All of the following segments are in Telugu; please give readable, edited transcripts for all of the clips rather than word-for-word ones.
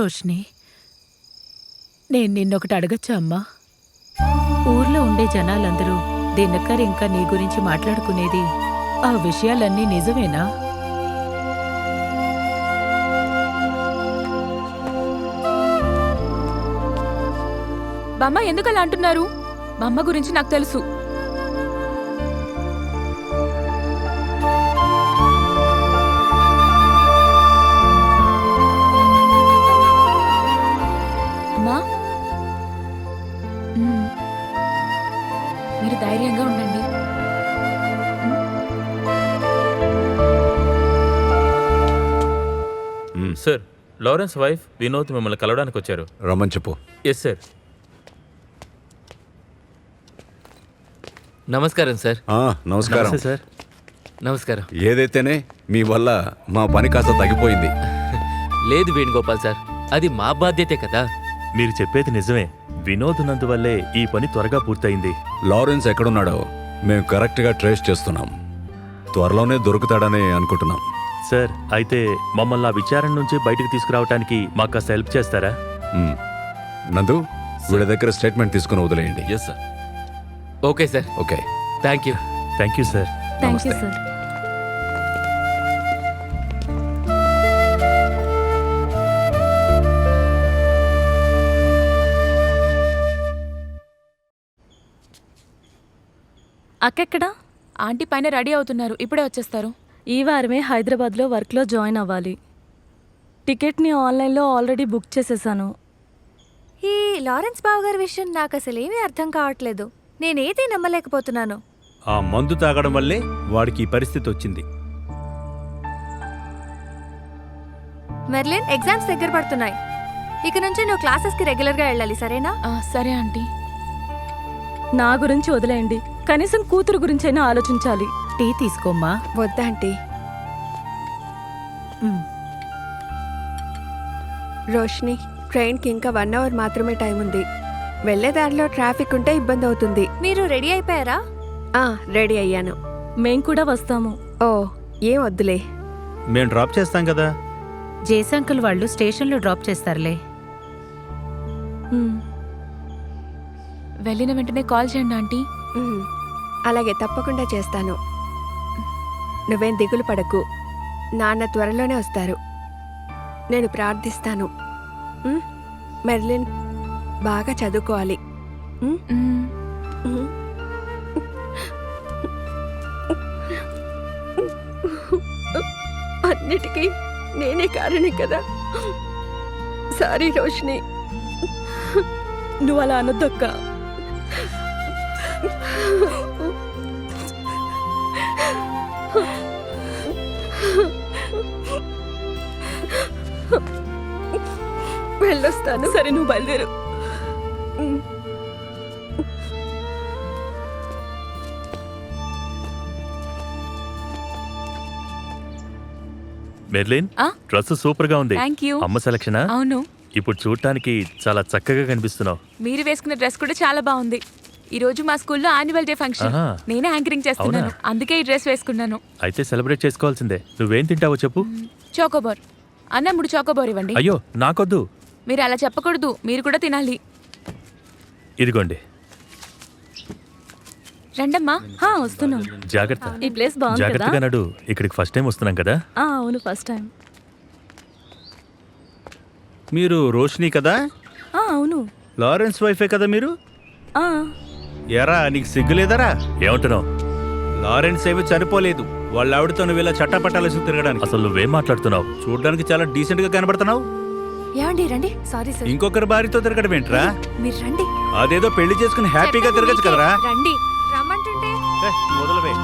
రోష్ని, నేను నిన్నొకటి అడగచ్చా అమ్మా? ఊర్లో ఉండే జనాలందరూ దినకర్ ఇంకా నీ గురించి మాట్లాడుకునేది ఆ విషయాలన్నీ నిజమేనా? బామ్మ ఎందుకలా అంటున్నారు? మా అమ్మ గురించి నాకు తెలుసు. అమ్మా, మీరు ధైర్యంగా ఉండండి. సార్, లారెన్స్ వైఫ్ వినోద్ మిమ్మల్ని కలవడానికి వచ్చారు. రమ్మని చెప్పు. Yes sir. నమస్కారం సార్. నమస్కారం సార్. నమస్కారం. ఏదైతేనే మీ వల్ల మా పని కాస్త తగ్గిపోయింది. లేదు వేణుగోపాల్ సార్, అది మా బాధ్యతే కదా. మీరు చెప్పేది నిజమే. వినోద్ ఉన్నందువల్లే ఈ పని త్వరగా పూర్తయింది. లారెన్స్ ఎక్కడున్నాడో మేము కరెక్ట్గా ట్రేస్ చేస్తున్నాం. త్వరలోనే దొరుకుతాడని అనుకుంటున్నాం. సార్, అయితే మమ్మల్ని ఆ విచారణ నుంచి బయటకు తీసుకురావడానికి మాకు కాస్త హెల్ప్ చేస్తారా? నందు, వీళ్ళ దగ్గర స్టేట్మెంట్ తీసుకుని వదిలేయండి. Yes sir. Okay sir. Okay, thank you. Thank you sir. Thank you sir. అక్కెక్కడా? ఆంటీ పైన రెడీ అవుతున్నారు, ఇప్పుడే వచ్చేస్తారు. ఈ వారమే హైదరాబాద్లో వర్క్లో జాయిన్ అవ్వాలి. టికెట్ని ఆన్లైన్లో ఆల్రెడీ బుక్ చేసేసాను. ఈ లారెన్స్ బావ గారి విషయం నాకు అసలేమీ అర్థం కావట్లేదు. నేనేది నమ్మలేకపోతున్నాను. ఆ మందు తాగడం వల్లే వాడికి ఈ పరిస్థితి వచ్చింది. మెర్లిన్, ఎగ్జామ్స్ దగ్గర పడుతున్నాయి. ఇక నుంచి నువ్వు క్లాసెస్కి రెగ్యులర్గా వెళ్ళాలి, సరేనా? సరే ఆంటీ. నా గురించి వదిలేయండి, కనీసం కూతురు గురించైనా ఆలోచించాలి. టీ తీసుకోమ్మా. వద్దా ఆంటీ. రోష్ని, ట్రైన్కి ఇంకా 1 అవర్ మాత్రమే టైం ఉంది. వెళ్లేదారిలో ట్రాఫిక్ ఉంటే ఇబ్బంది అవుతుంది. మీరు రెడీ అయిపోయారా? రెడీ అయ్యాను. మేం కూడా వస్తాము. ఓ, ఏం వద్దులే. మేం డ్రాప్ చేస్తాం కదా. జేసంకుల్ వాళ్ళు స్టేషన్లో డ్రాప్ చేస్తారులే. వెళ్ళిన వెంటనే కాల్ చేయండి ఆంటీ. అలాగే, తప్పకుండా చేస్తాను. నువ్వేం దిగులు పడకు. నాన్న త్వరలోనే వస్తారు. నేను ప్రార్థిస్తాను. మెర్లిన్, బాగా చదువుకోవాలి. అన్నిటికీ నేనే కారణం కదా. సారీ రోష్ని. నువ్వు అలా అనొద్దక్క. వెళ్ళొస్తాను. సరే, నువ్వు బయలుదేరు. మెర్లిన్, డ్రెస్ సూపర్ గా ఉంది. Thank you. అమ్మ సెలక్షనా? అవును. ఇప్పుడు చూడటానికి చాలా చక్కగా కనిపిస్తున్నావు. మీరు వేసుకున్న డ్రెస్ కూడా చాలా బాగుంది. ఈ రోజు మా స్కూల్లో యాన్యువల్ డే ఫంక్షన్. నేనే యాంకరింగ్ చేస్తున్నాను, అందుకే ఈ డ్రెస్ వేసుకున్నాను. అయితే సెలబ్రేట్ చేసుకోవాల్సిందే. నువ్వేం తింటావో చెప్పు. చాకోబార్. అన్న 3 చాకోబార్ ఇవ్వండి. అయ్యో, నాకొద్దు. మీరు అలా చెప్పకూడదు, మీరు కూడా తినాలి. ఇదిగోండి. రండమ్మా. వస్తున్నాం. జాగ్రత్త. ఈ ప్లేస్ బాగుంది కదా. జాగ్రత్తగా నడు. ఇక్కడికి ఫస్ట్ టైం వస్తున్నాం కదా. అవును, ఫస్ట్ టైం. మీరు రోష్ని కదా? అవును. లారెన్స్ వైఫే కదా మీరు? ఎరా, నీకు సిగ్గులేదరా? ఏమంటున్నావు? లారెన్స్ ఏమీ చనిపోలేదు. వాళ్ళ ఆవిడతో నువ్వు ఇలా చట్టపట్టాలేసి తిరగడానికి. అసలు నువ్వేం మాట్లాడుతున్నావు? చూడడానికి చాలా డీసెంట్ గా కనబడుతున్నావు. ఏమండి, రండి. Sorry sir. ఇంకొకరి భార్యతో తిరగడం ఏంట్రా? మీరు రండి. అదేదో పెళ్లి చేసుకుని హ్యాపీగా తిరగచ్చు కదరా. రండి. రమ్మంటుంటే మొదలవే.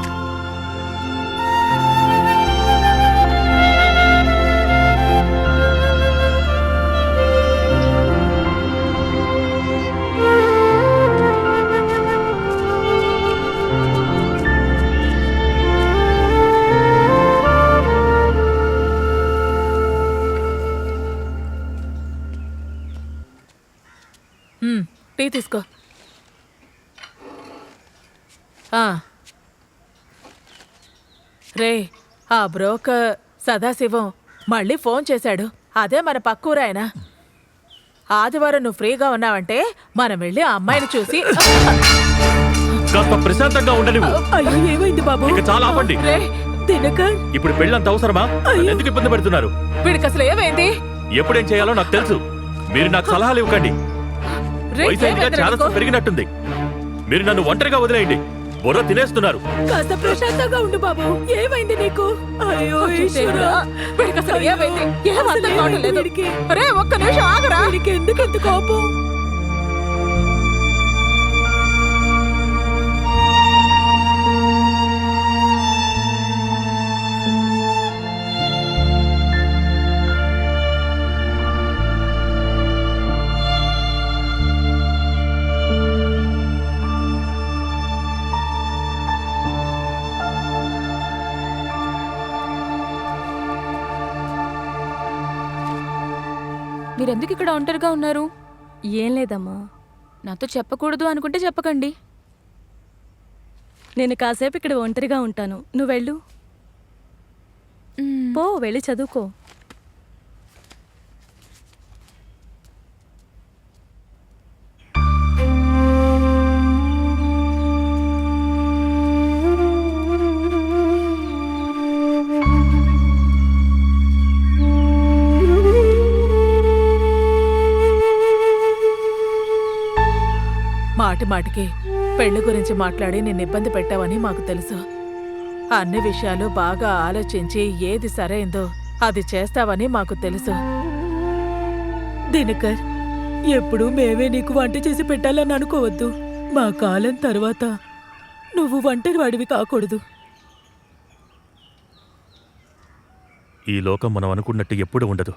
టీ తీసుకో. రే, ఆ బ్రోకర్ సదాశివం మళ్ళీ ఫోన్ చేశాడు. అదే మన పక్కూరాయన. ఆదివారం నువ్వు ఫ్రీగా ఉన్నావంటే మనం వెళ్ళి ఆ అమ్మాయిని చూసి కాస్త ప్రశాంతంగా ఉండనివ్వు. అయ్యో ఏమైంది బాబు? ఇక చాలా ఆపండి. దినకర్, ఇప్పుడు పెళ్ళంత అవసరమా? నన్ను ఎందుకు ఇబ్బంది పెడుతున్నారు? వీడికి అసలు ఏమైంది? ఎప్పుడేం చేయాలో నాకు తెలుసు. మీరు నాకు సలహాలు ఇవ్వకండి. వయసు అయిందిగా, చాలా పెరిగినట్టుంది. మీరు నన్ను ఒంటరిగా వదిలేయండి. బుర్ర తినేస్తున్నారు. కాస్త ప్రశాంతంగా ఉండు బాబు. ఏమైంది నీకు? అయ్యో ఈశ్వరా, వీడికి అసలు ఏమైంది? ఏం అర్థం కావడం లేదు. అరే ఒక్క నిమిషం ఆగరా. వీడికి ఎందుకు ఎంత కోపం? మీరెందుకు ఇక్కడ ఒంటరిగా ఉన్నారు? ఏం లేదమ్మా, నాతో చెప్పకూడదు అనుకుంటే చెప్పకండి. నేను కాసేపు ఇక్కడ ఒంటరిగా ఉంటాను. నువ్వు వెళ్ళు. పో, వెళ్ళి చదువుకో. మాటి మాటికి పెళ్లి గురించి మాట్లాడి నిన్ను ఇబ్బంది పెట్టావని మాకు తెలుసు. అన్ని విషయాలు బాగా ఆలోచించి ఏది సరైందో అది చేస్తావని మాకు తెలుసు. దినకర్, ఎప్పుడూ మేమే నీకు వంట చేసి పెట్టాలని అనుకోవద్దు. మా కాలం తర్వాత నువ్వు ఒంటరి వాడివి కాకూడదు. ఈ లోకం మనం అనుకున్నట్టు ఎప్పుడు ఉండదు.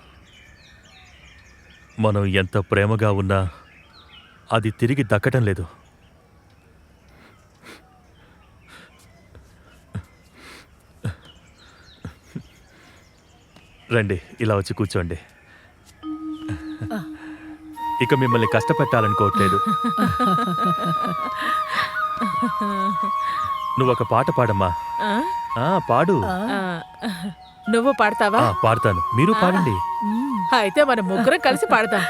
మనం ఎంత ప్రేమగా ఉన్నా అది తిరిగి దక్కటం లేదు. రండి, ఇలా వచ్చి కూర్చోండి. ఇక మిమ్మల్ని కష్టపెట్టాలనుకోవట్లేదు. నువ్వు ఒక పాట పాడమ్మా. పాడు. నువ్వు పాడతావా? పాడతాను, మీరు పాడండి. అయితే మనం ముగ్గురం కలిసి పాడదాం.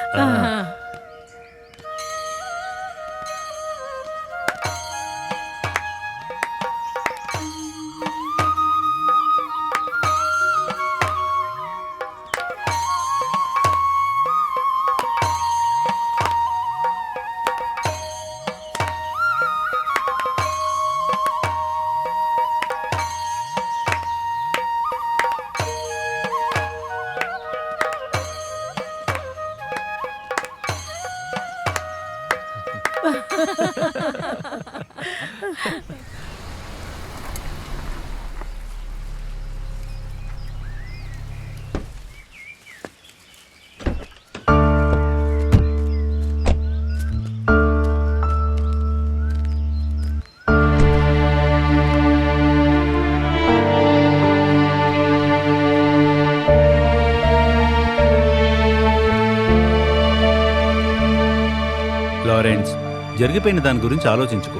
లారెన్స్, జరిగిపోయిన దాని గురించి ఆలోచించుకో.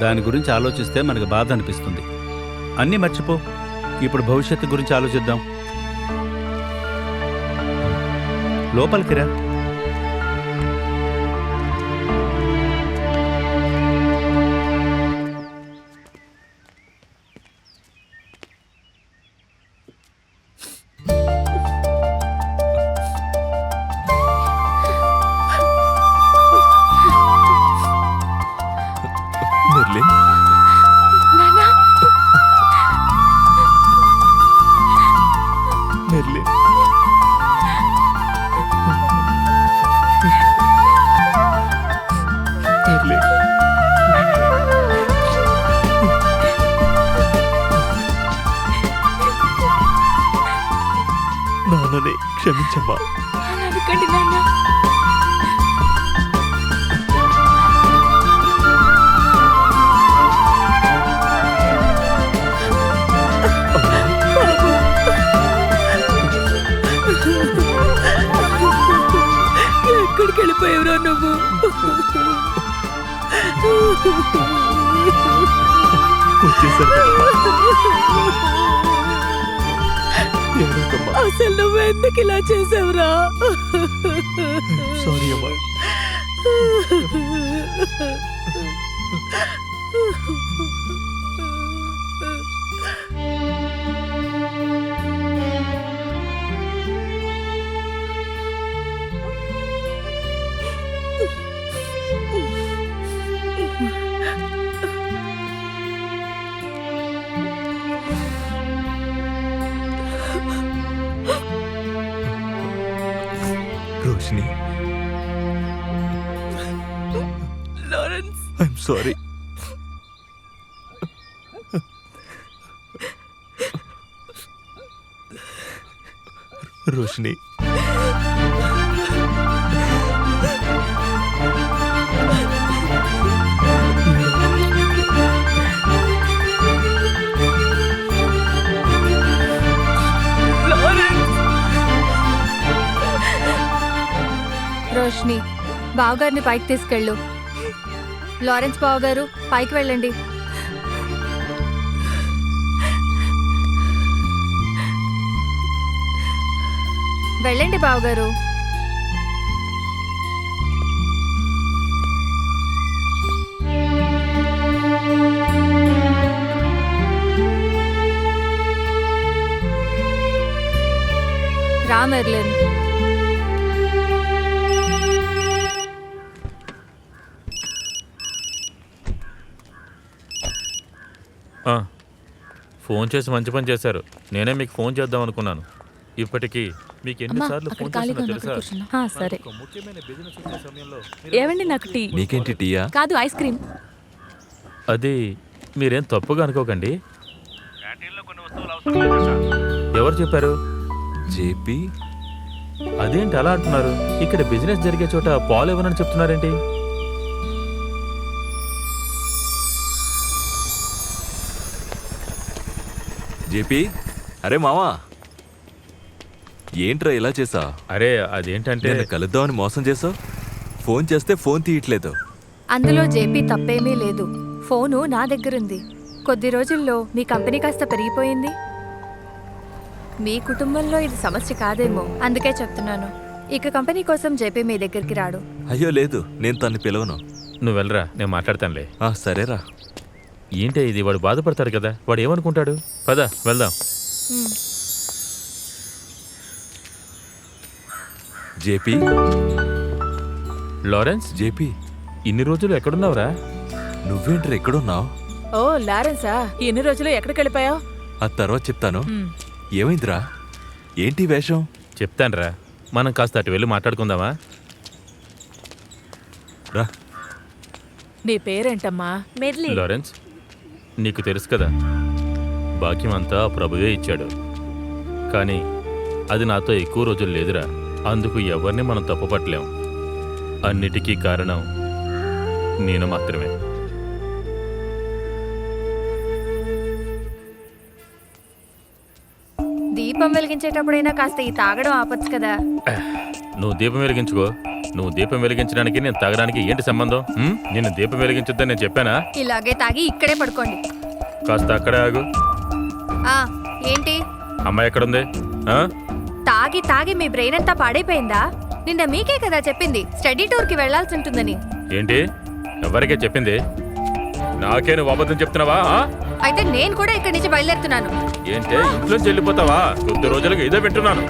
దాని గురించి ఆలోచిస్తే మనకు బాధ అనిపిస్తుంది. అన్నీ మర్చిపో. ఇప్పుడు భవిష్యత్తు గురించి ఆలోచిద్దాం. లోపలికి రా. నాన్ననే క్షమించమ్మా. అనకండి నాన్న. ఎక్కడికి వెళ్ళిపోయావురా నువ్వు? వచ్చేసరికి అసలు నువ్వు ఎందుకు ఇలా చేసావురా? సారీ అమ్మా. Roshini, Lawrence, I'm sorry. Roshini, Roshni, బావగారిని పైకి తీసుకెళ్ళు. లారెన్స్ బావగారు, పైకి వెళ్ళండి. వెళ్ళండి బావగారు. రా మెర్లిన్. ఫోన్ చేసి మంచి పని చేశారు. నేనే మీకు ఫోన్ చేద్దాం అనుకున్నాను. ఇప్పటికీ మీకు ఎన్నిసార్లు అక్కడ ఫోన్ ఖాళీగా చేసినా ఉంది, అక్కడ తెలుసా? కూర్చున్నాం. సరే. ఒక ముఖ్యమైన బిజినెస్ వచ్చే సమయంలో ఏవండి నాకు టీ. నీకేంటి టీయా? కాదు, ఐస్ క్రీమ్. అది మీరేం తప్పుగా అనుకోకండి. ఎవరు చెప్పారు? జేపీ అదేంటి అలా అంటున్నారు? ఇక్కడ బిజినెస్ జరిగే చోట పాలు ఇవ్వనని చెప్తున్నారేంటి? జేపీ, అరే మావా, ఏంట్రా ఇలా చేసా? అరే అదేంటంటే నేను కలుద్దామని మోసం చేసావు. ఫోన్ చేస్తే ఫోన్ తీయట్లేదు. అందులో జేపీ తప్పేమీ లేదు. ఫోను నా దగ్గరుంది. కొద్ది రోజుల్లో మీ కంపెనీ కాస్త పెరిగిపోయింది. మీ కుటుంబంలో ఇది సమస్య కాదేమో, అందుకే చెప్తున్నాను. ఇక కంపెనీ కోసం జేపీ మీ దగ్గరికి రాడు. అయ్యో లేదు, నేను తన్ని పిలవను. నువ్వు వెళ్ళరా, నేను మాట్లాడతానులే. సరేరా. ఏంటే ఇది? వాడు బాధపడతాడు కదా, వాడు ఏమనుకుంటాడు? పద వెళ్దాం. జేపీ, లారెన్స్, జేపీ, ఇన్ని రోజులు ఎక్కడున్నావురా? నువ్వేంట్రా ఎక్కడున్నావు? ఓ లారెన్సా, ఎన్ని రోజులు ఎక్కడికి వెళ్ళిపోయావు? ఆ తర్వాత చెప్తాను. ఏమైందిరా? ఏంటి వేషం? చెప్తానురా, మనం కాస్త అటు వెళ్ళి మాట్లాడుకుందామా? రా. నీ పేరేంటమ్మా? మెర్లిన్. లారెన్స్, నీకు తెలుసు కదా, భాగ్యం అంతా ప్రభువే ఇచ్చాడు. కానీ అది నాతో ఎక్కువ రోజులు లేదురా. అందుకు ఎవరిని మనం తప్పుపట్టలేం. అన్నిటికీ కారణం నేను మాత్రమే. దీపం వెలిగించేటప్పుడైనా కాస్త ఈ తాగడం ఆపొచ్చు కదా. నువ్వు దీపం వెలిగించుకో. నువ్వు దీపం వెలిగించడానికి నేను తాగడానికి ఏంటి సంబంధం? నిన్ను దీపం వెలిగించొద్దని నేను చెప్పానా? ఇలాగే తాగి ఇక్కడే పడుకోండి. కాస్త అక్కడే ఆగు. ఏంటి? అమ్మాయి ఎక్కడుంది? తాగి తాగి మీ బ్రెయిన్ అంతా పాడైపోయిందా? నిన్న మీకే కదా చెప్పింది స్టడీ టూర్కి వెళ్లాల్సి ఉంటుందని. ఏంటి? ఎవరికే చెప్పింది? నాకే నువ్వు అబద్ధం చెప్తున్నావా? అయితే నేను కూడా ఇక్కడి నుంచి బయలుదేరుతున్నాను. ఏంటే, ఇంట్లోంచి వెళ్ళిపోతావా? కొద్ది రోజులుగా ఇదే వింటున్నాను.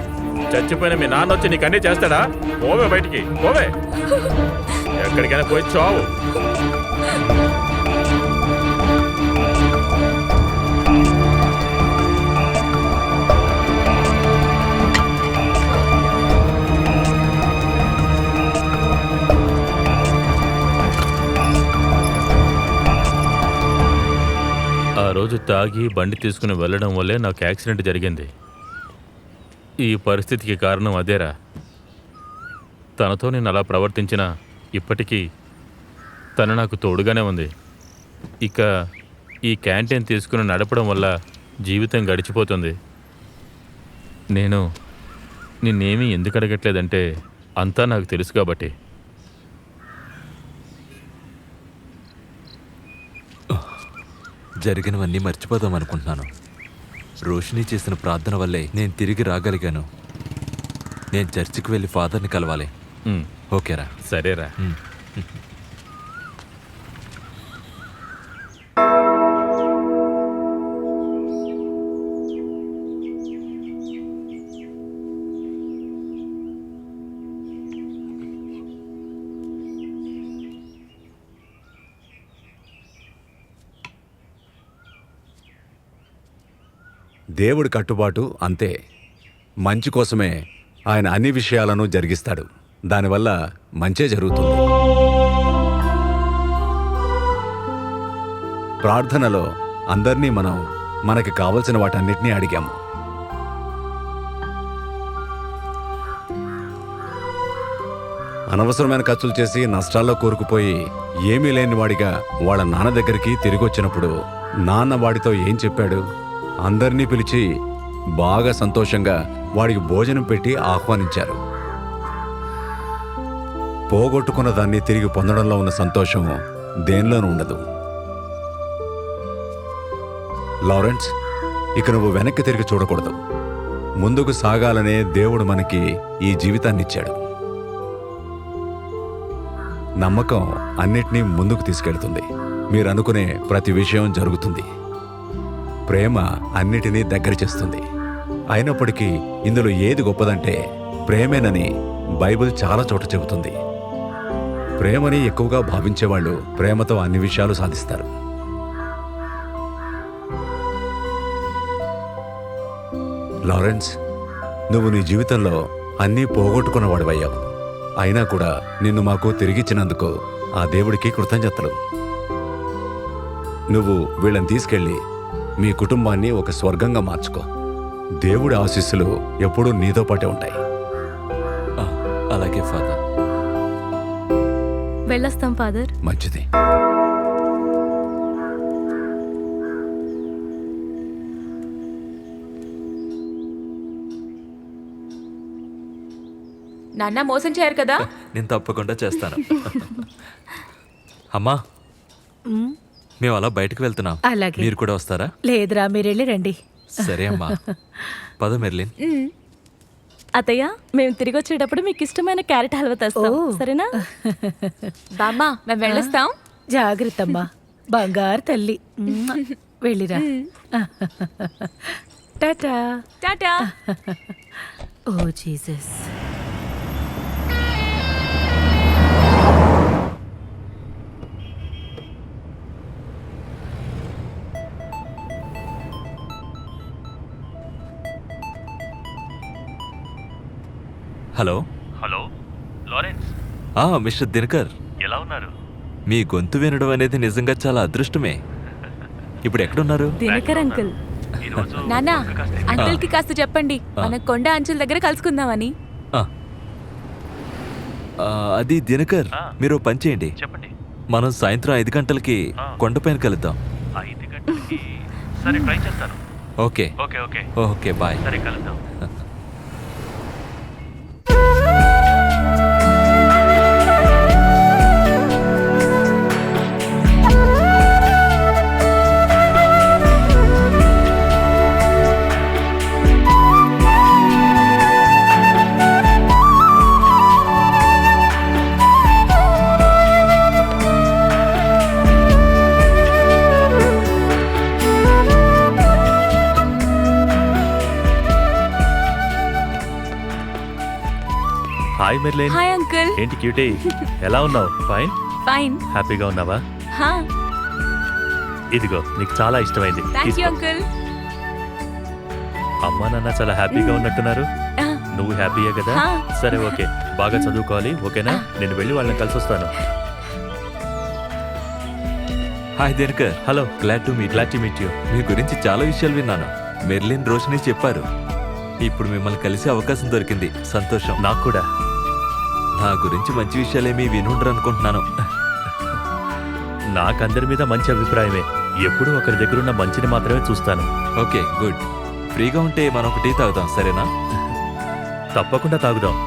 చచ్చిపోయిన మీ నాన్న వచ్చి నీకు అన్నీ చేస్తాడా? పోవే బయటికి, పోవే. ఎక్కడికైనా పోయి చావు. ఆ రోజు తాగి బండి తీసుకుని వెళ్ళడం వల్లే నాకు యాక్సిడెంట్ జరిగింది. ఈ పరిస్థితికి కారణం అదేరా. తనతో నేను అలా ప్రవర్తించినా ఇప్పటికీ తను నాకు తోడుగానే ఉంది. ఇక ఈ క్యాంటీన్ తీసుకుని నడపడం వల్ల జీవితం గడిచిపోతుంది. నేను నిన్నేమీ ఎందుకు అడగట్లేదంటే అంతా నాకు తెలుసు కాబట్టి. జరిగినవన్నీ మర్చిపోదాం అనుకుంటున్నాను. రోషిని చేసిన ప్రార్థన వల్లే నేను తిరిగి రాగలిగాను. నేను చర్చికి వెళ్ళి ఫాదర్ని కలవాలి. ఉమ్, ఓకేరా? సరేరా. ఉమ్. దేవుడి కట్టుబాటు అంతే. మంచి కోసమే ఆయన అన్ని విషయాలను జరిగిస్తాడు. దానివల్ల మంచే జరుగుతుంది. ప్రార్థనలో అందరినీ మనం మనకి కావలసిన వాటన్నిటినీ అడిగాము. అనవసరమైన ఖర్చులు చేసి నష్టాల్లో కూరుకుపోయి ఏమీ లేని వాడిగా వాళ్ళ నాన్న దగ్గరికి తిరిగి వచ్చినప్పుడు నాన్న వాడితో ఏం చెప్పాడు? అందరినీ పిలిచి బాగా సంతోషంగా వాడికి భోజనం పెట్టి ఆహ్వానించారు. పోగొట్టుకున్న దాన్ని తిరిగి పొందడంలో ఉన్న సంతోషం దేనిలోనూ ఉండదు. లారెన్స్, ఇక నువ్వు వెనక్కి తిరిగి చూడకూడదు. ముందుకు సాగాలనే దేవుడు మనకి ఈ జీవితాన్నిచ్చాడు. నమ్మకం అన్నిటినీ ముందుకు తీసుకెళ్తుంది. మీరు అనుకునే ప్రతి విషయం జరుగుతుంది. ప్రేమ అన్నిటినీ దగ్గర చేస్తుంది. అయినప్పటికీ ఇందులో ఏది గొప్పదంటే ప్రేమేనని బైబిల్ చాలా చోట చెబుతుంది. ప్రేమని ఎక్కువగా భావించేవాళ్ళు ప్రేమతో అన్ని విషయాలు సాధిస్తారు. లారెన్స్, నువ్వు నీ జీవితంలో అన్నీ పోగొట్టుకున్నవాడివయ్యావు. అయినా కూడా నిన్ను మాకు తిరిగిచ్చినందుకు ఆ దేవుడికి కృతజ్ఞతలు. నువ్వు వీళ్ళని తీసుకెళ్ళి మీ కుటుంబాన్ని ఒక స్వర్గంగా మార్చుకో. దేవుడి ఆశీస్సులు ఎప్పుడూ నీతో పాటే ఉంటాయి. అలాగే ఫాదర్. వెళ్ళొస్తాం ఫాదర్. మంచిది. నాన్న మోసం చేయరు కదా? నేను తప్పకుండా చేస్తాను. అమ్మా, మేము అలా బయటకు వెళ్తున్నాం. అలాగే. మీరు కూడా వస్తారా? లేదురా, మీరెళ్ళి రండి. సరే అమ్మా. పద మెర్లిన్. అత్తయ్య, మేము తిరిగి వచ్చేటప్పుడు మీకు ఇష్టమైన క్యారెట్ హల్వా తెస్తాం, సరేనా? బామ్మ, మేము వెళ్ళొస్తాం. జాగ్రత్తమ్మా, బంగారు తల్లి. వెళ్ళిరా. Tata. Tata. Oh Jesus. Hello. Hello Lawrence, mister Dinakar, ఎలా ఉన్నారు? మీ గొంతు వినడం అనేది నిజంగా చాలా అదృష్టమే. ఇప్పుడు ఎక్కడున్నారు? దినకర్ అంకుల్. నాన్న, అంకుల్ కి కాస్త చెప్పండి, మన కొండ అంచుల దగ్గర కలుసుకుందామని. అది దినకర్, మీరు పని చేయండి. చెప్పండి. మనం సాయంత్రం 5 గంటలకి కొండపైన కలుద్దాం. 5 గంటలకి? సరే, ట్రై చేస్తాను. Okay okay okay okay, bye. సరే, కలుద్దాం. Hi Merlin. Hi uncle. ఏంటి క్యూటీ, ఎలా ఉన్నావు? ఫైన్. ఫైన్. హ్యాపీగా ఉన్నావా? హా. ఇదిగో, నీకు చాలా ఇష్టమైంది. Thank you uncle. అమ్మా నాన్న చాలా హ్యాపీగా ఉన్నట్టున్నారు. నువ్వు హ్యాపీయే కదా? హా. సరే, ఓకే. బాగా చదువుకోవాలి, ఓకేనా? నేను వెళ్ళి వాళ్ళని కలిసి వస్తాను. Hi Dinakar. Hello. Glad to meet you. మీ గురించి చాలా విషయాలు విన్నాను. మెర్లిన్, రోషిని చెప్పారు. ఇప్పుడు మిమ్మల్ని కలిసే అవకాశం దొరికింది. సంతోషం. నాకు కూడా. నా గురించి మంచి విషయాలేమీ వినుండరు అనుకుంటున్నాను. నాకందరి మీద మంచి అభిప్రాయమే. ఎప్పుడూ ఒకరి దగ్గరున్న మంచిని మాత్రమే చూస్తాను. Okay, good. ఫ్రీగా ఉంటే మనం ఒక టీ తాగుదాం, సరేనా? తప్పకుండా తాగుదాం,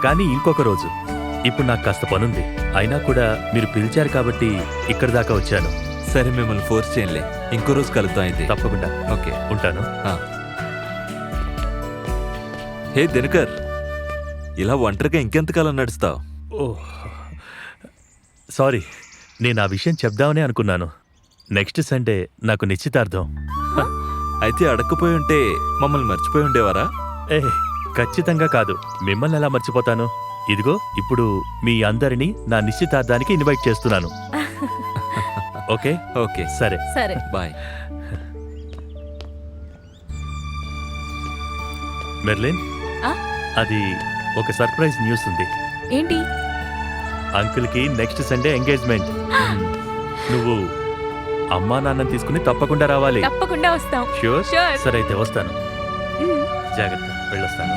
కానీ ఇంకొక రోజు. ఇప్పుడు నాకు కాస్త పనుంది. అయినా కూడా మీరు పిలిచారు కాబట్టి ఇక్కడి దాకా వచ్చాను. సరే, మిమ్మల్ని ఫోర్స్ చేయంలే. ఇంకో రోజు కలుద్దాం అయితే. తప్పకుండా. ఓకే, ఉంటాను. హే దినకర్, ఇలా ఒంటరిగా ఇంకెంతకాలం నడుస్తావు? ఓహ్ సారీ, నేను ఆ విషయం చెప్దామని అనుకున్నాను. నెక్స్ట్ సండే నాకు నిశ్చితార్థం. అయితే అడగకపోయి ఉంటే మమ్మల్ని మర్చిపోయి ఉండేవారా? ఏ ఖచ్చితంగా కాదు. మిమ్మల్ని ఎలా మర్చిపోతాను? ఇదిగో ఇప్పుడు మీ అందరినీ నా నిశ్చితార్థానికి ఇన్వైట్ చేస్తున్నాను. ఓకే ఓకే, సరే. సరే. బాయ్. మెర్లిన్, ఆ? అది ఒక సర్ప్రైజ్ న్యూస్ ఉంది. ఏంటి? అంకుల్కి నెక్స్ట్ సండే ఎంగేజ్మెంట్. నువ్వు అమ్మా నాన్నని తీసుకుని తప్పకుండా రావాలి. తప్పకుండా వస్తాం. ష్యూర్? Sure. సరే అయితే వస్తాను. జాగ్రత్త, వెళ్ళొస్తాను.